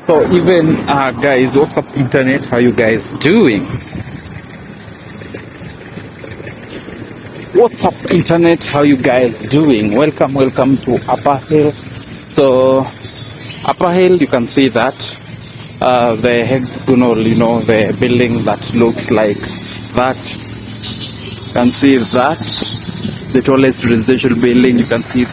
So even guys, what's up internet? How you guys doing? What's up internet? How you guys doing? Welcome to Upper Hill. So Upper Hill, you can see that the hexagonal, the building that looks like that. You can see that the tallest residential building. You can see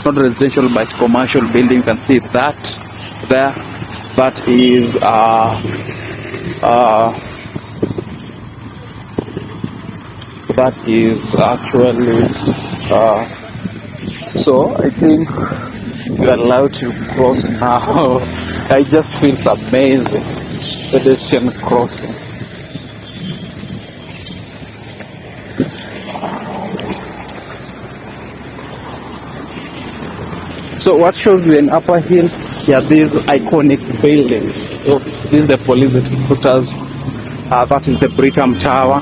not residential but commercial building. You can see that there. That is actually so I think you are allowed to cross now. I just feels amazing, pedestrian crossing. So what shows you in Upper Hill? Yeah, these iconic buildings. So this is the police headquarters. That is the Brigham Tower.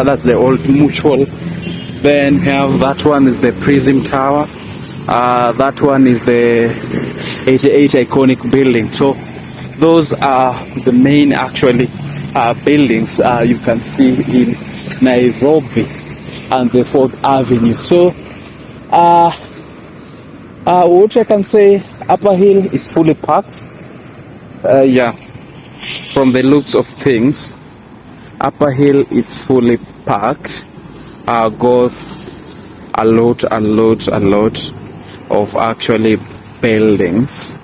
That's the old Mutual. Then we have that one is the Prism Tower. That one is the 88 iconic building. So those are the main actually buildings you can see in Nairobi and the 4th Avenue. So what I can say, Upper Hill is fully packed. Yeah, from the looks of things, Upper Hill is fully packed. Got a lot of actually buildings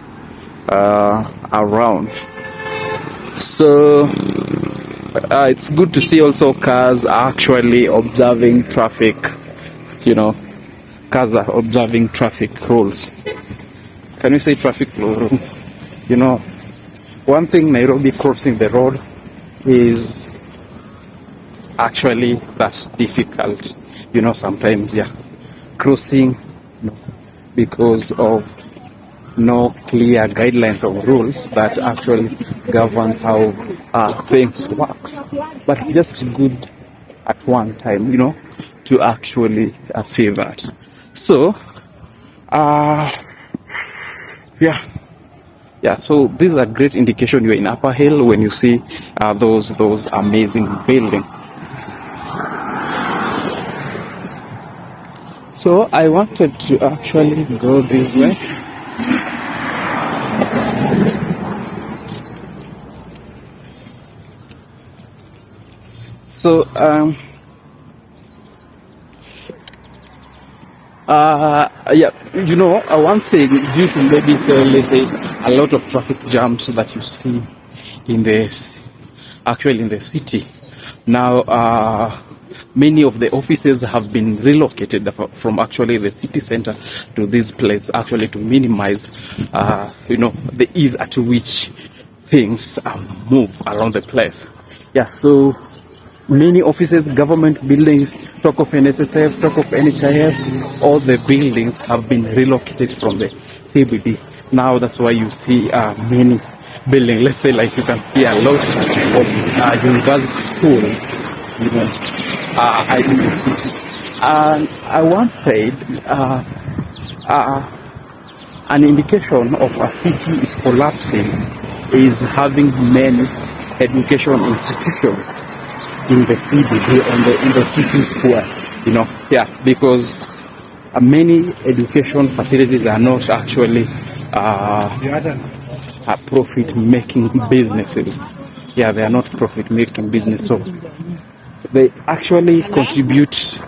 around. So it's good to see also cars actually observing traffic. Cars are observing traffic rules. Can you say traffic rules? One thing Nairobi crossing the road is actually that's difficult. Sometimes, yeah, crossing because of no clear guidelines or rules that actually govern how things works. But it's just good at one time, to actually see that. So, so this is a great indication you're in Upper Hill when you see those amazing buildings. So I wanted to actually go this way. So one thing, due to maybe let's say a lot of traffic jams that you see in the city now, many of the offices have been relocated from actually the city center to this place, actually to minimize the ease at which things move along the place. Yeah, so many offices, government buildings, talk of NSSF, talk of NHIF, all the buildings have been relocated from the CBD. Now that's why you see many buildings. Let's say like you can see a lot of university schools, in the city. And I once said an indication of a city is collapsing is having many education institutions in the CBD, in the city square, because many education facilities are not actually profit-making businesses. Yeah, they are not profit-making business, so they actually contribute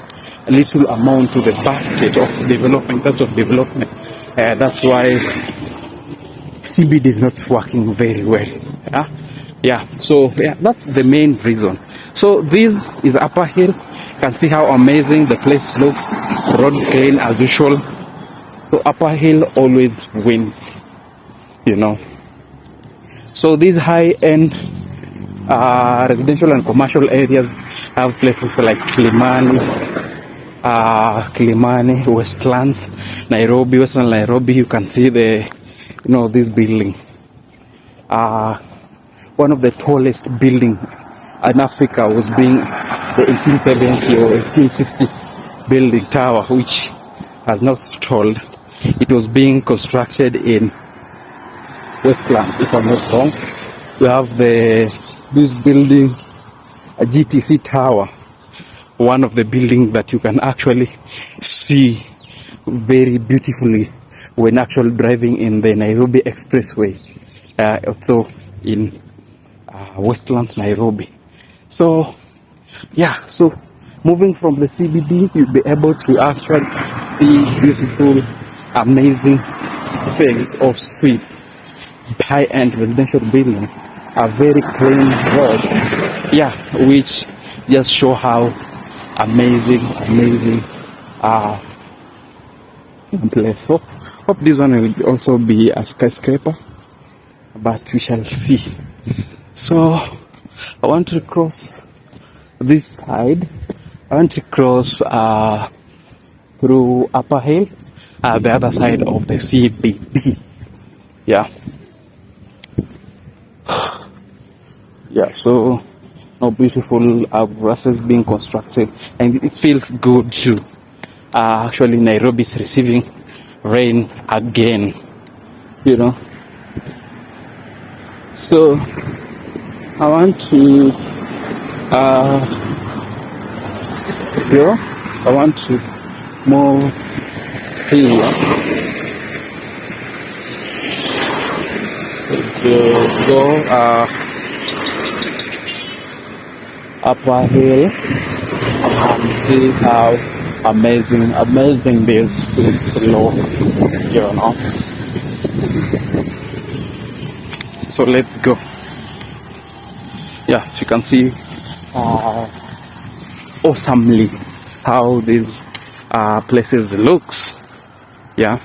a little amount to the basket of development, in terms of development. That's why CBD is not working very well. So that's the main reason. So this is Upper Hill. You can see how amazing the place looks. Road clean as usual. So Upper Hill always wins, So these high-end residential and commercial areas have places like Kilimani, Westlands, Nairobi, Western Nairobi. You can see this building. One of the tallest building in Africa was being the 1870 or 1860 building tower, which has now stalled. It was being constructed in Westlands, if I'm not wrong. We have this building, a GTC tower, one of the buildings that you can actually see very beautifully when actually driving in the Nairobi Expressway, also in Westlands, Nairobi. So yeah, so moving from the CBD, you'll be able to actually see beautiful, amazing things or streets, high-end residential building, a very clean roads, yeah, which just show how amazing place. So hope this one will also be a skyscraper, but we shall see. So I want to cross this side. I want to cross through Upper Hill, the other side of the CBD. Yeah. Yeah, so now beautiful grasses being constructed, and it feels good too. Actually, Nairobi is receiving rain again, you know. So I want to I want to move here to go Upper Hill and see how amazing this is low, you know. So let's go. Yeah, you can see awesomely how these places looks. Yeah,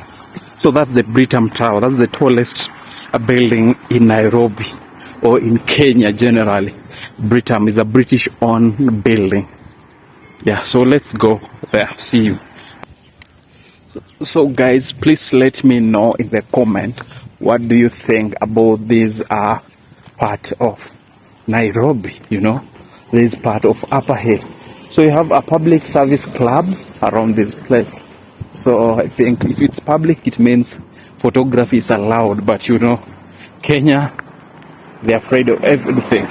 so that's the Britam Tower. That's the tallest building in Nairobi or in Kenya generally. Britam is a British-owned building. Yeah, so let's go there. See you. So guys, please let me know in the comment, what do you think about this part of Nairobi, you know, this part of Upper Hill. So you have a public service club around this place. So I think if it's public, it means photography is allowed, but you know, Kenya, they're afraid of everything.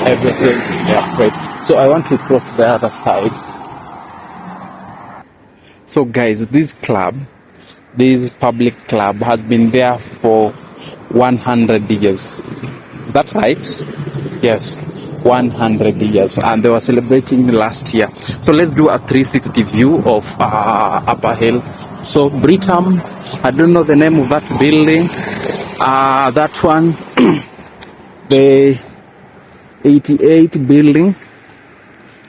They're afraid. So I want to cross the other side. So guys, this public club has been there for 100 years. Is that right? Yes, 100 years, and they were celebrating last year. So let's do a 360 view of Upper Hill. So Britam, I don't know the name of that building. That one, the 88 building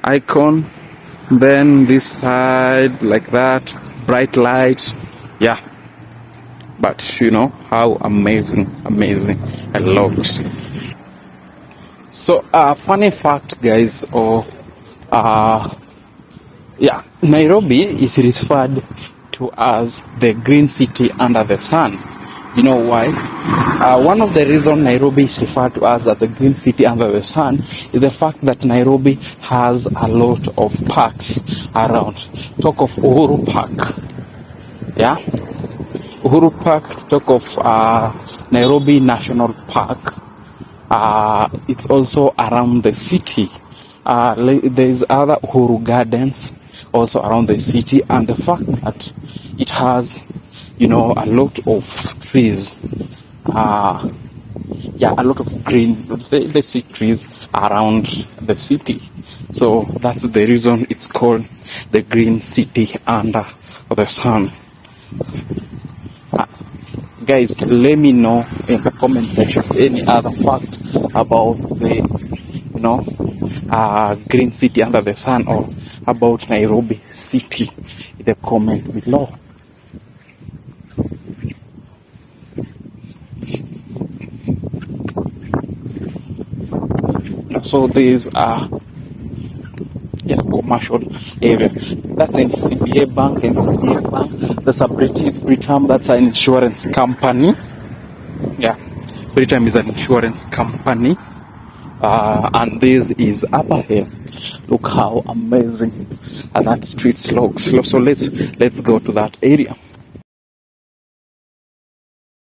icon. Then this side like that, bright light. Yeah, but you know how amazing it looks. So funny fact guys, yeah, Nairobi is referred to as the green city under the sun. You know why? One of the reasons Nairobi is referred to as the green city under the sun is the fact that Nairobi has a lot of parks around. Talk of Uhuru Park. Yeah? Uhuru Park, talk of Nairobi National Park. It's also around the city. There's other Uhuru Gardens also around the city, and the fact that it has, you know, a lot of trees, yeah, a lot of green, they see trees around the city. So that's the reason it's called the green city under the sun. Guys, let me know in the comment section any other fact about the, you know, green city under the sun, or about Nairobi city in the comment below. So these are commercial area. That's in CBA Bank, and CBA Bank, that's a Britam, that's an insurance company. Yeah, Britam is an insurance company. And this is Upper Hill. Look how amazing that street looks. So let's go to that area.